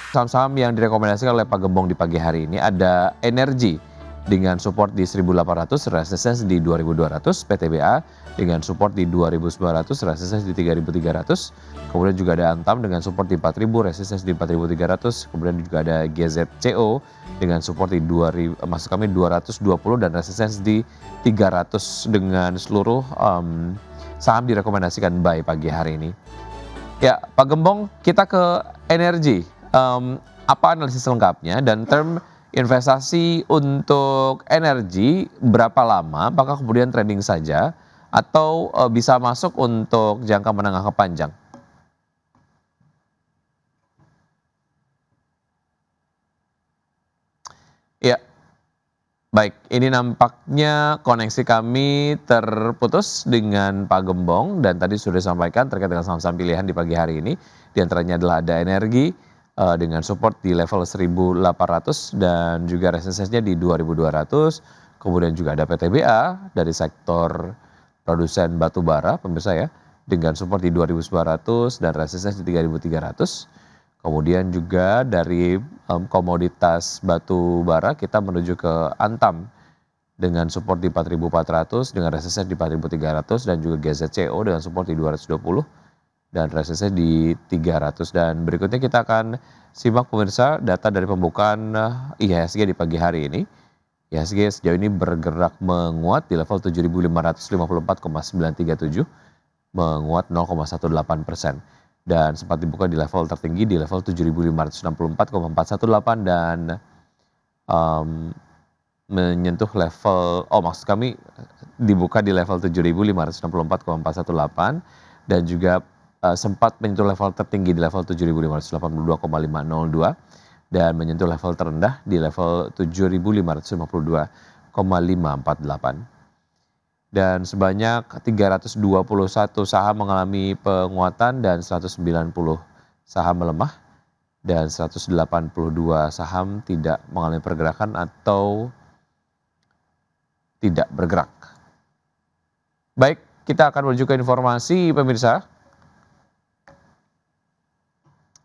Saham-saham yang direkomendasikan oleh Pak Gembong di pagi hari ini ada Energi dengan support di 1.800, resistance di 2.200, PTBA dengan support di 2.900, resistance di 3.300. Kemudian juga ada Antam dengan support di 4.000, resistance di 4.300. Kemudian juga ada GZCO dengan support di 2.000, maksud kami 220 dan resistance di 300 dengan seluruh saham direkomendasikan buy pagi hari ini. Ya, Pak Gembong, kita ke Energi. Apa analisis lengkapnya dan term investasi untuk Energi berapa lama? Apakah kemudian trading saja atau bisa masuk untuk jangka menengah ke panjang? Ya, baik. Ini nampaknya koneksi kami terputus dengan Pak Gembong dan tadi sudah disampaikan terkait dengan saham-saham pilihan di pagi hari ini. Di antaranya adalah ada Energi dengan support di level 1.800 dan juga resistance-nya di 2.200. Kemudian juga ada PTBA dari sektor produsen batu bara, pemirsa ya, dengan support di 2.900 dan resistance di 3.300. Kemudian juga dari komoditas batu bara kita menuju ke Antam dengan support di 4.400 dengan resistance di 4.300 dan juga GZCO dengan support di 220 dan resistance di 300. Dan berikutnya kita akan simak pemirsa data dari pembukaan IHSG di pagi hari ini. IHSG sejauh ini bergerak menguat di level 7.554,937, menguat 0,18%. Dan sempat dibuka di level tertinggi di level 7.564,418 dan menyentuh level, maksud kami dibuka di level 7.564,418 dan juga sempat menyentuh level tertinggi di level 7.582,502 dan menyentuh level terendah di level 7.552,548. Dan sebanyak 321 saham mengalami penguatan dan 190 saham melemah dan 182 saham tidak mengalami pergerakan atau tidak bergerak. Baik, kita akan menuju ke informasi pemirsa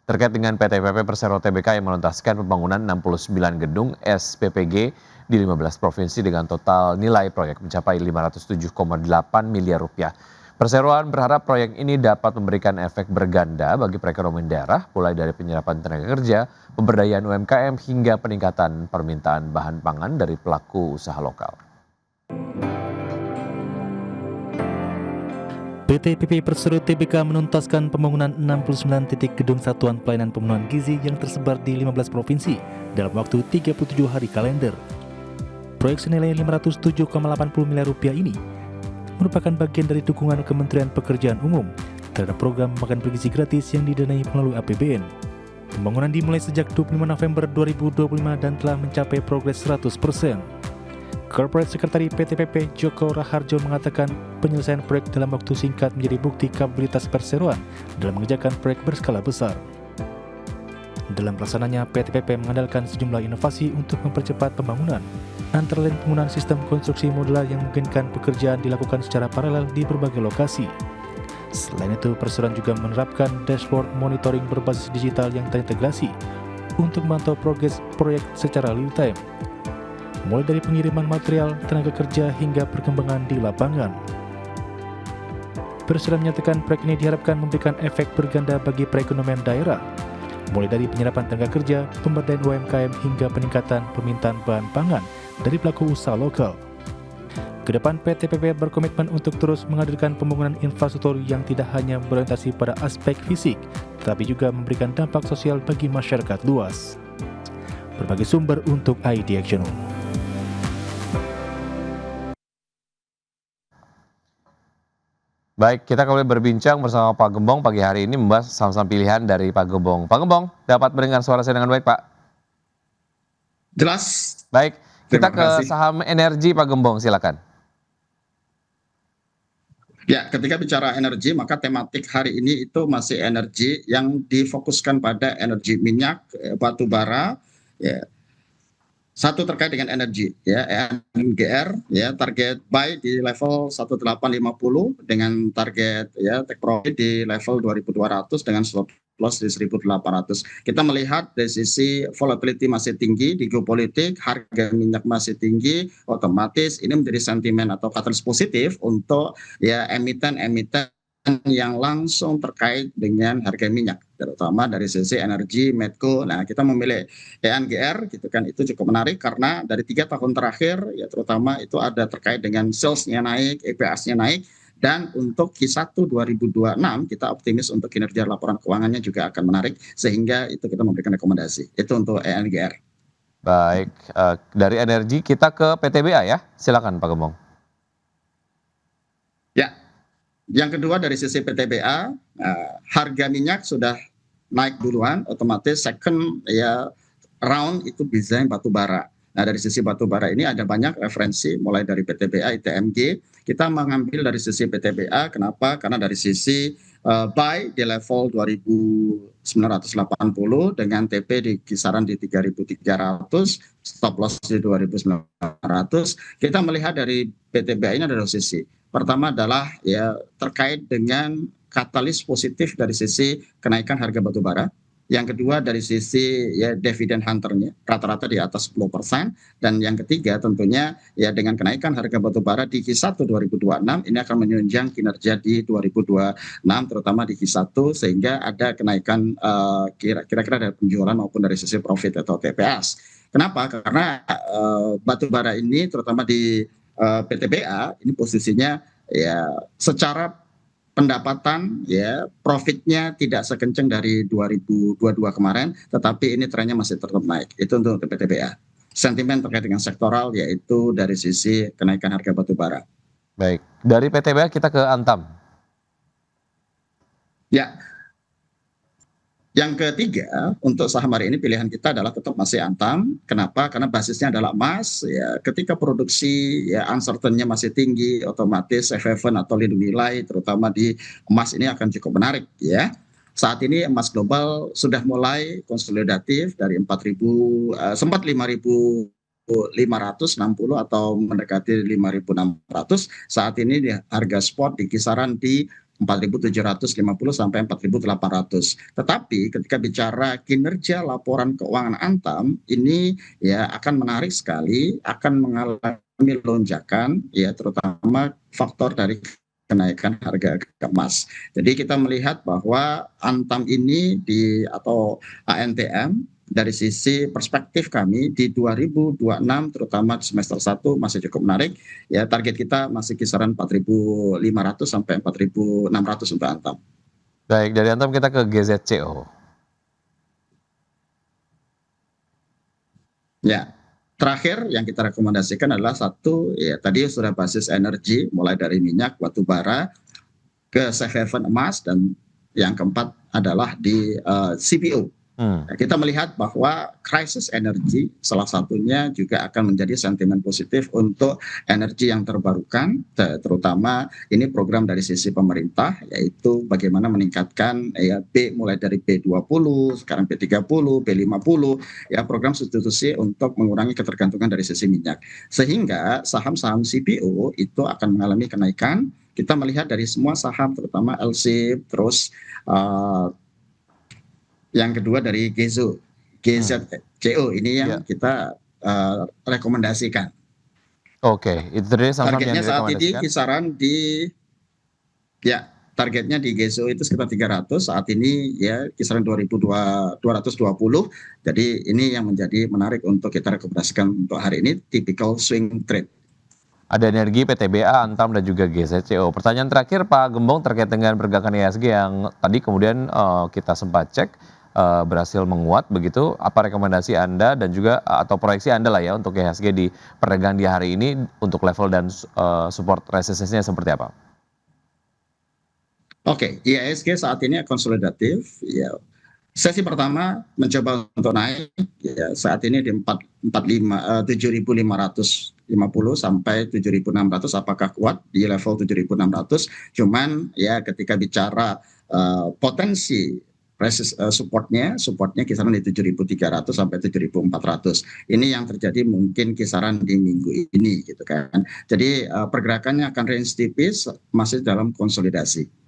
terkait dengan PT PP Persero Tbk yang menuntaskan pembangunan 69 gedung SPPG di 15 provinsi dengan total nilai proyek mencapai 507,8 miliar rupiah. Perseroan berharap proyek ini dapat memberikan efek berganda bagi perekonomian daerah, mulai dari penyerapan tenaga kerja, pemberdayaan UMKM, hingga peningkatan permintaan bahan pangan dari pelaku usaha lokal. PT PP Persero Tbk menuntaskan pembangunan 69 titik gedung satuan pelayanan pemenuhan gizi yang tersebar di 15 provinsi dalam waktu 37 hari kalender. Proyek senilai 507,80 miliar rupiah ini merupakan bagian dari dukungan Kementerian Pekerjaan Umum terhadap program makan bergizi gratis yang didanai melalui APBN. Pembangunan dimulai sejak 25 November 2025 dan telah mencapai progres 100%. Corporate Secretary PT PP Joko Raharjo mengatakan penyelesaian proyek dalam waktu singkat menjadi bukti kapabilitas perseroan dalam mengerjakan proyek berskala besar. Dalam pelaksananya, PT PP mengandalkan sejumlah inovasi untuk mempercepat pembangunan, antara lain penggunaan sistem konstruksi modular yang memungkinkan pekerjaan dilakukan secara paralel di berbagai lokasi. Selain itu, perseroan juga menerapkan dashboard monitoring berbasis digital yang terintegrasi untuk memantau progres proyek secara real time, mulai dari pengiriman material, tenaga kerja, hingga perkembangan di lapangan. Perseroan menyatakan proyek ini diharapkan memberikan efek berganda bagi perekonomian daerah, mulai dari penyerapan tenaga kerja, pemberdayaan UMKM, hingga peningkatan permintaan bahan pangan dari pelaku usaha lokal. Kedepan PT PP berkomitmen untuk terus menghadirkan pembangunan infrastruktur yang tidak hanya berorientasi pada aspek fisik, tetapi juga memberikan dampak sosial bagi masyarakat luas. Berbagai sumber untuk ID Action. Baik, kita kembali berbincang bersama Pak Gembong pagi hari ini membahas saham-saham pilihan dari Pak Gembong. Pak Gembong, dapat mendengar suara saya dengan baik, Pak? Jelas. Baik, kita Terima ke kasih. saham Energi, Pak Gembong, silakan. Ya, ketika bicara energi, maka tematik hari ini itu masih energi yang difokuskan pada energi minyak, batu bara, ya. Satu terkait dengan energi, ya, NGR, ya, target buy di level 1850 dengan target ya take profit di level 2200 dengan stop loss di 1.800. Kita melihat dari sisi volatility masih tinggi di geopolitik, harga minyak masih tinggi, otomatis ini menjadi sentimen atau katalis positif untuk ya emiten-emiten yang langsung terkait dengan harga minyak, terutama dari sisi energi, Medco. Nah, kita memilih ENGR gitu kan, itu cukup menarik karena dari 3 tahun terakhir ya terutama itu ada terkait dengan salesnya naik, EPS-nya naik, dan untuk Q1 2026 kita optimis untuk kinerja laporan keuangannya juga akan menarik, sehingga itu kita memberikan rekomendasi. Itu untuk ENGR. Baik, dari energi kita ke PTBA ya, silakan Pak Gembong. Ya, yang kedua dari sisi PTBA, harga minyak sudah naik duluan, otomatis second ya round itu desain batu bara. Nah, dari sisi batu bara ini ada banyak referensi, mulai dari PTBA, ITMG. Kita mengambil dari sisi PTBA, kenapa? Karena dari sisi buy di level 2.980 dengan TP di kisaran di 3.300, stop loss di 2.900. Kita melihat dari PTBA ini ada dua sisi. Pertama adalah ya terkait dengan katalis positif dari sisi kenaikan harga batu bara. Yang kedua dari sisi ya dividen hunternya rata-rata di atas 10%, dan yang ketiga tentunya ya dengan kenaikan harga batu bara di Q1 2026 ini akan menunjang kinerja di 2026 terutama di Q1, sehingga ada kenaikan kira-kira dari penjualan maupun dari sisi profit atau TPS. Kenapa? Karena batu bara ini terutama di PTBA ini posisinya ya secara pendapatan ya profitnya tidak sekencang dari 2022 kemarin, tetapi ini trennya masih tetap naik. Itu untuk PTBA. Sentimen terkait dengan sektoral yaitu dari sisi kenaikan harga batu bara. Baik, dari PTBA kita ke Antam. Ya, yang ketiga untuk saham hari ini pilihan kita adalah tetap masih Antam. Kenapa? Karena basisnya adalah emas. Ya, ketika produksi ya uncertain-nya masih tinggi, otomatis safe haven atau lindung nilai terutama di emas ini akan cukup menarik ya. Saat ini emas global sudah mulai konsolidatif dari 4.000 sempat 5.560 atau mendekati 5.600. Saat ini di harga spot di kisaran di 4.750 sampai 4.800. Tetapi ketika bicara kinerja laporan keuangan Antam ini ya akan menarik sekali, akan mengalami lonjakan ya terutama faktor dari kenaikan harga emas. Jadi kita melihat bahwa Antam ini atau ANTM dari sisi perspektif kami di 2026 terutama di semester 1 masih cukup menarik ya, target kita masih kisaran 4.500 sampai 4.600 untuk Antam. Baik, dari Antam kita ke GZCO. Ya, terakhir yang kita rekomendasikan adalah satu ya tadi sudah basis energi mulai dari minyak, batu bara ke safe haven emas, dan yang keempat adalah di CPO. Kita melihat bahwa krisis energi salah satunya juga akan menjadi sentimen positif untuk energi yang terbarukan, terutama ini program dari sisi pemerintah yaitu bagaimana meningkatkan ya mulai dari B20 sekarang B30 B50 ya, program substitusi untuk mengurangi ketergantungan dari sisi minyak, sehingga saham-saham CPO itu akan mengalami kenaikan. Kita melihat dari semua saham terutama LSIP, terus yang kedua dari GZCO ini yang kita rekomendasikan. Oke, itu tadi saham yang targetnya saat ini direkomendasikan. kisaran targetnya di GZCO itu sekitar 300, saat ini ya kisaran 220. Jadi ini yang menjadi menarik untuk kita rekomendasikan untuk hari ini, typical swing trade. Ada energi, PTBA, Antam, dan juga GZCO. Pertanyaan terakhir Pak Gembong terkait dengan pergerakan IHSG yang tadi kemudian kita sempat cek berhasil menguat begitu. Apa rekomendasi Anda dan juga atau proyeksi Anda lah ya untuk IHSG di perdagangan di hari ini untuk level dan support resistance-nya seperti apa? Oke, IHSG saat ini konsolidatif ya. Sesi pertama mencoba untuk naik ya, saat ini di 7.550 sampai 7.600. Apakah kuat di level 7.600? Cuman ya ketika bicara potensi supportnya kisaran di 7.300 sampai 7.400. Ini yang terjadi mungkin kisaran di minggu ini gitu kan. Jadi pergerakannya akan range tipis, masih dalam konsolidasi.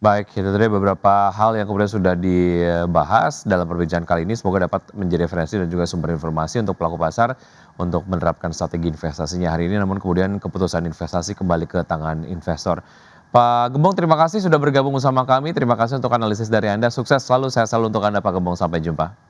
Baik, itu tadi beberapa hal yang kemudian sudah dibahas dalam perbincangan kali ini. Semoga dapat menjadi referensi dan juga sumber informasi untuk pelaku pasar untuk menerapkan strategi investasinya hari ini. Namun kemudian keputusan investasi kembali ke tangan investor. Pak Gembong, terima kasih sudah bergabung bersama kami. Terima kasih untuk analisis dari Anda. Sukses selalu, sehat selalu untuk Anda Pak Gembong. Sampai jumpa.